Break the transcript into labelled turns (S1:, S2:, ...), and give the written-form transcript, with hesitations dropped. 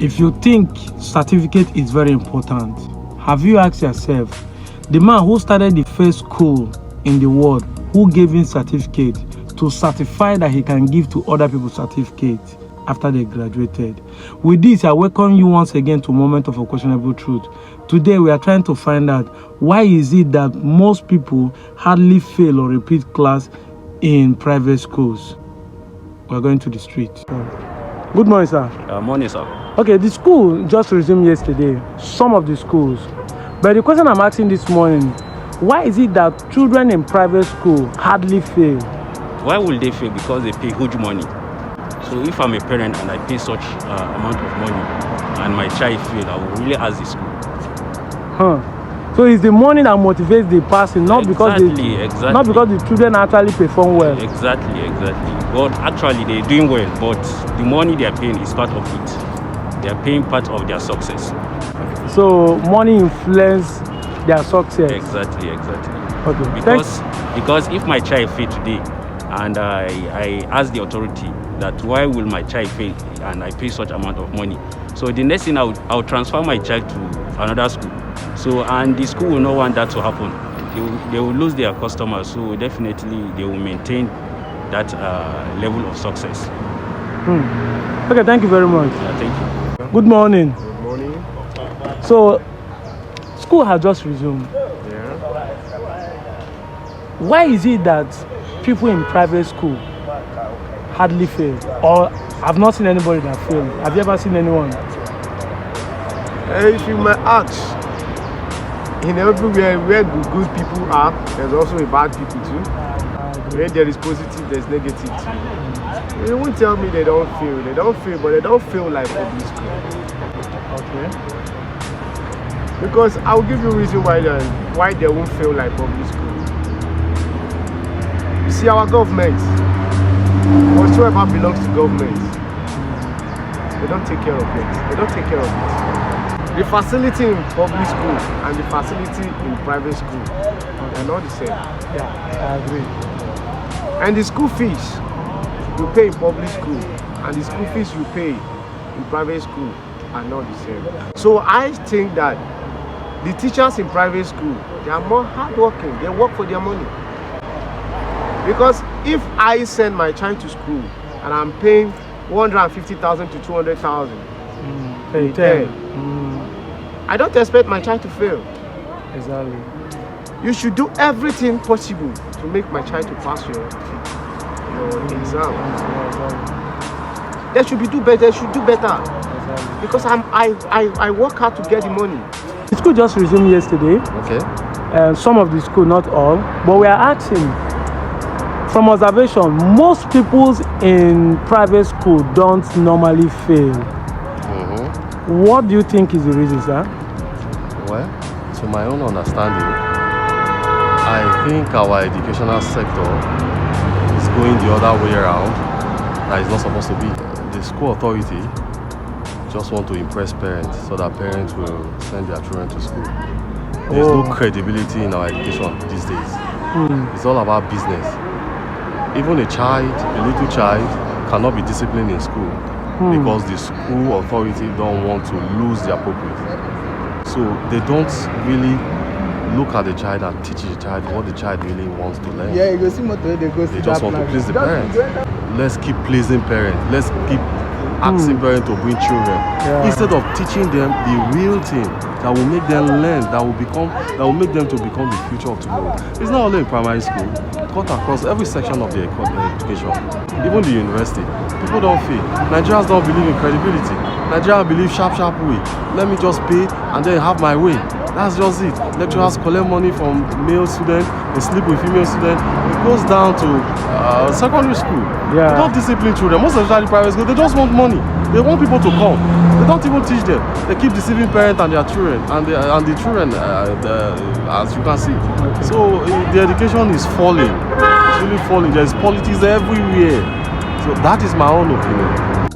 S1: If you think certificate is very important, have you asked yourself, the man who started the first school in the world, who gave him certificate to certify that he can give to other people certificate after they graduated? With this, I welcome you once again to Moment of Unquestionable Truth. Today, we are trying to find out why is it that most people hardly fail or repeat class in private schools. We're going to the street. Good morning, sir.
S2: Morning, sir.
S1: Okay, the school just resumed yesterday, some of the schools. But the question I'm asking this morning, why is it that children in private school hardly fail?
S2: Why will they fail? Because they pay huge money. So if I'm a parent and I pay such amount of money and my child fail, I will really ask the school.
S1: So it's the money that motivates the person, not because not because the children actually perform well.
S2: Exactly. But actually they're doing well, but the money they are paying is part of it. They are paying part of their success.
S1: So money influences their success.
S2: Exactly.
S1: Okay.
S2: Because if my child fail today and I ask the authority that why will my child fail and I pay such amount of money, so the next thing I'll transfer my child to another school. So and the school will not want that to happen. They will lose their customers. So definitely they will maintain that level of success.
S1: Okay, thank you very much.
S2: Yeah, thank you.
S1: Good morning.
S3: Good morning.
S1: So school has just resumed.
S3: Yeah.
S1: Why is it that people in private school hardly fail? Or I've not seen anybody that failed. Have you ever seen anyone?
S3: If you may ask, in everywhere where the good people are, there's also a bad people too. Where there is positive, there's negative too. They won't tell me they don't fail. They don't fail, but they don't fail like public school.
S1: Okay.
S3: Because I'll give you a reason why they won't fail like public school. You see, our government, whatsoever belongs to government, they don't take care of it. They don't take care of it. The facility in public school and the facility in private school, they're not the same.
S1: Yeah, I agree.
S3: And the school fees you pay in public school and the school fees you pay in private school are not the same. So I think that the teachers in private school, they are more hardworking. They work for their money. Because if I send my child to school and I'm paying 150,000 to 200,000 a term, I don't expect my child to fail.
S1: Exactly.
S3: You should do everything possible to make my child to pass your exam. They should do better.
S1: Exactly.
S3: Because I work hard to get the money.
S1: The school just resumed yesterday.
S3: Okay.
S1: Some of the school, not all, but we are asking, from observation, most people in private school don't normally fail. What do you think is the reason, sir?
S4: Well, to my own understanding, I think our educational sector is going the other way around. That is not supposed to be. The school authority just want to impress parents so that parents will send their children to school. There's no credibility in our education these days. It's all about business. Even a little child cannot be disciplined in school because the school authority don't want to lose their pupils. So they don't really look at the child and teach the child what the child really wants to learn.
S3: Yeah, you go see motor, they go see.
S4: They just want to please the parents. Let's keep pleasing parents. Let's keep asking parents to bring children instead of teaching them the real thing that will make them learn, that will make them to become the future of tomorrow. It's not only in primary school, cut across every section of the education, even the university. People don't feel. Nigerians don't believe in credibility. Nigerians believe sharp way. Let me just pay and then have my way. That's just it. Lecturers collect money from male students, they sleep with female students. It goes down to secondary school. They don't discipline children. Most especially private school, they just want money. They want people to come. They don't even teach them. They keep deceiving parents and their children, and the children, as you can see. So the education is falling. It's really falling. There's politics everywhere. So that is my own opinion.